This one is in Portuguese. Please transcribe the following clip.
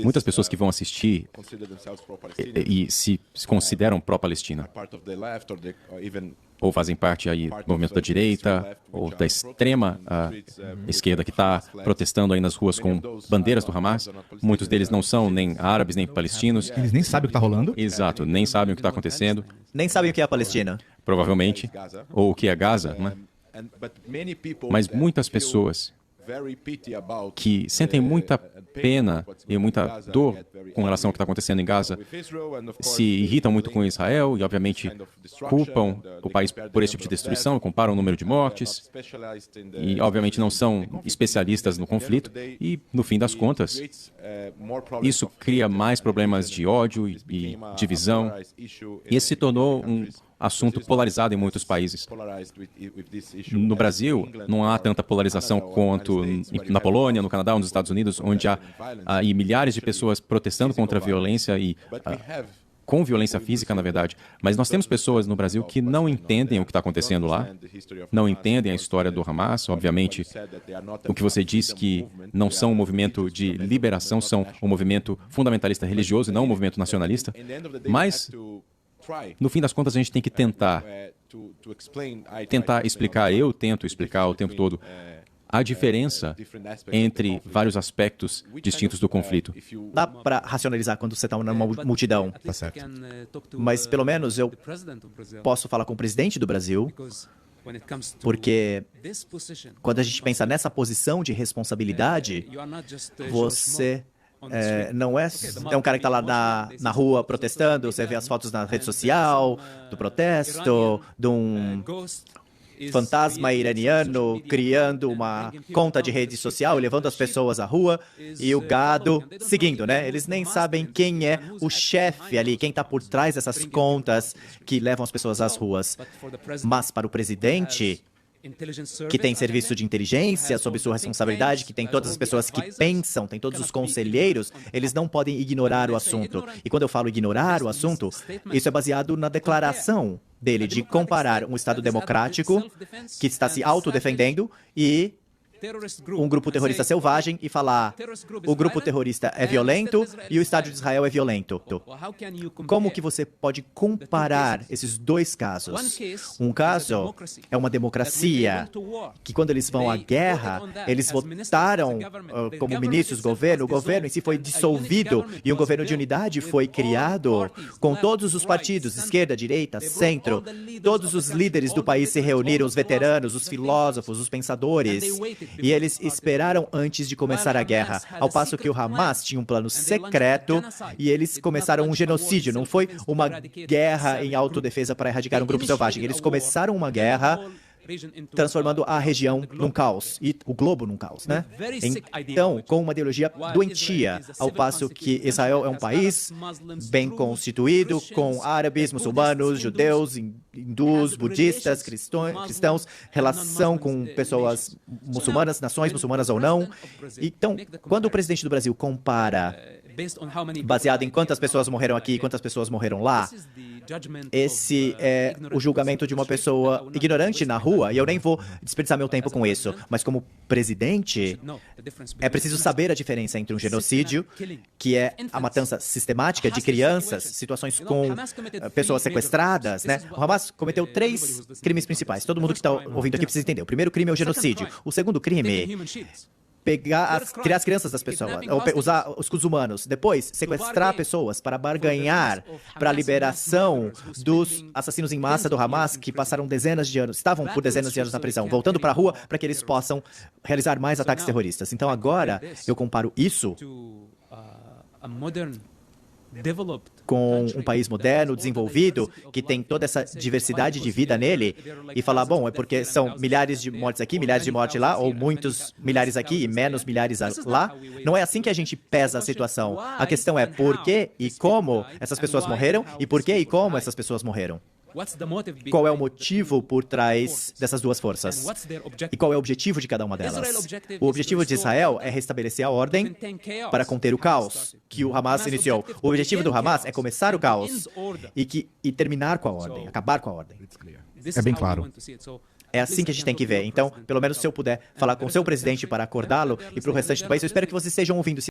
Muitas pessoas que vão assistir e se consideram pró-Palestina, ou fazem parte aí do movimento da direita, ou da extrema esquerda que está protestando aí nas ruas com bandeiras do Hamas. Muitos deles não são nem árabes, nem palestinos. Eles nem sabem o que está rolando. Exato, nem sabem o que está acontecendo, Nem sabem o que é a Palestina. provavelmente, ou o que é Gaza, né? Mas muitas pessoas que sentem muita pena e muita dor com relação ao que está acontecendo em Gaza, se irritam muito com Israel e, obviamente, culpam o país por esse tipo de destruição, comparam o número de mortes e, obviamente, não são especialistas no conflito e, no fim das contas, isso cria mais problemas de ódio e divisão. E esse se tornou um assunto polarizado em muitos países. No Brasil, não há tanta polarização quanto na Polônia, no Canadá, nos Estados Unidos, onde há aí milhares de pessoas protestando contra a violência e com violência física, na verdade. Mas nós temos pessoas no Brasil que não entendem o que está acontecendo lá, não entendem a história do Hamas. Obviamente, o que você diz que não são um movimento de liberação, são um movimento fundamentalista religioso e não um movimento nacionalista. Mas no fim das contas, a gente tem que tentar explicar, eu tento explicar o tempo todo, a diferença entre vários aspectos distintos do conflito. Dá para racionalizar quando você está numa multidão. Tá certo. Mas, pelo menos, eu posso falar com o presidente do Brasil, porque quando a gente pensa nessa posição de responsabilidade, você não é um cara que está lá na rua protestando, você vê as fotos na rede social, do protesto, de um fantasma iraniano criando uma conta de rede social e levando as pessoas à rua e o gado seguindo, né? Eles nem sabem quem é o chefe ali, quem está por trás dessas contas que levam as pessoas às ruas. Mas para o presidente, que tem serviço de inteligência sob sua responsabilidade, que tem todas as pessoas que pensam, tem todos os conselheiros, eles não podem ignorar o assunto. E quando eu falo ignorar o assunto, isso é baseado na declaração dele de comparar um Estado democrático que está se autodefendendo e um grupo terrorista selvagem e falar o grupo terrorista é violento e o Estado de Israel é violento. Como que você pode comparar esses dois casos? Um caso é uma democracia que quando eles vão à guerra, eles votaram como ministros do governo, o governo em si foi dissolvido e um governo de unidade foi criado com todos os partidos, esquerda, direita, centro, todos os líderes do país se reuniram, os veteranos, os filósofos, os pensadores. E eles esperaram antes de começar a guerra, ao passo que o Hamas tinha um plano secreto e eles começaram um genocídio. Não foi uma guerra em autodefesa para erradicar um grupo selvagem. Eles começaram uma guerra transformando a região num caos e o globo num caos, né? Então, com uma ideologia doentia, ao passo que Israel é um país bem constituído, com árabes, muçulmanos, judeus, hindus, budistas, cristãos, relação com pessoas muçulmanas, nações muçulmanas ou não. Então, quando o presidente do Brasil compara, baseado em quantas pessoas morreram aqui e quantas pessoas morreram lá, esse é o julgamento de uma pessoa ignorante na rua, e eu nem vou desperdiçar meu tempo com isso. Mas como presidente, é preciso saber a diferença entre um genocídio, que é a matança sistemática de crianças, situações com pessoas sequestradas, né? O Hamas cometeu 3 crimes principais. Todo mundo que está ouvindo aqui precisa entender. O primeiro crime é o genocídio. O segundo crime tirar as crianças das pessoas, ou usar os escudos humanos. Depois, sequestrar pessoas para barganhar para a liberação dos assassinos em massa do Hamas que passaram dezenas de anos, estavam por dezenas de anos na prisão, voltando para a rua para que eles possam realizar mais ataques terroristas. Então agora, eu comparo isso com um país moderno, desenvolvido, que tem toda essa diversidade de vida nele, e falar, bom, é porque são milhares de mortes aqui, milhares de mortes lá, ou muitos milhares aqui e menos milhares lá. Não é assim que a gente pesa a situação. A questão é por que e como essas pessoas morreram, e por que e como essas pessoas morreram. Qual é o motivo por trás dessas duas forças? E qual é o objetivo de cada uma delas? O objetivo de Israel é restabelecer a ordem para conter o caos que o Hamas iniciou. O objetivo do Hamas é começar o caos e terminar com a ordem, acabar com a ordem. É bem claro. É assim que a gente tem que ver. Então, pelo menos se eu puder falar com o seu presidente para acordá-lo e para o restante do país, eu espero que vocês estejam ouvindo.